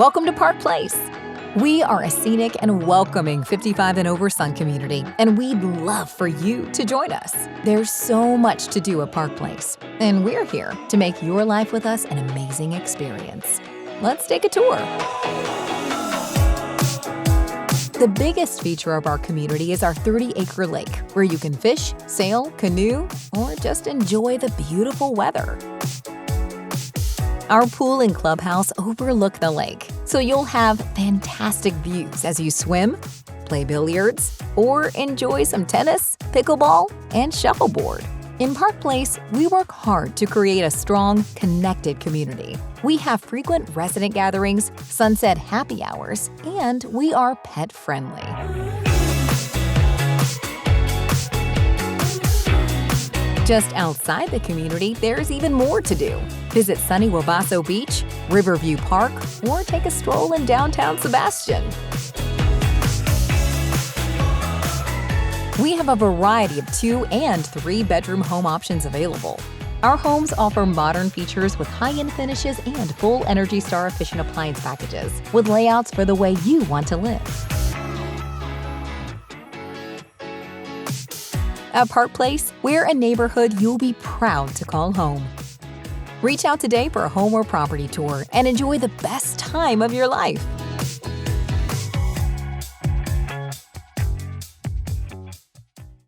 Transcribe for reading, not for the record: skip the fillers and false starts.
Welcome to Park Place. We are a scenic and welcoming 55 and over Sun community, and we'd love for you to join us. There's so much to do at Park Place, and we're here to make your life with us an amazing experience. Let's take a tour. The biggest feature of our community is our 30-acre lake, where you can fish, sail, canoe, or just enjoy the beautiful weather. Our pool and clubhouse overlook the lake, so you'll have fantastic views as you swim, play billiards, or enjoy some tennis, pickleball, and shuffleboard. In Park Place, we work hard to create a strong, connected community. We have frequent resident gatherings, sunset happy hours, and we are pet-friendly. Just outside the community, there's even more to do. Visit sunny Wabasso Beach, Riverview Park, or take a stroll in downtown Sebastian. We have a variety of 2- and 3-bedroom home options available. Our homes offer modern features with high-end finishes and full Energy Star efficient appliance packages with layouts for the way you want to live. At Park Place, we're a neighborhood you'll be proud to call home. Reach out today for a home or property tour and enjoy the best time of your life.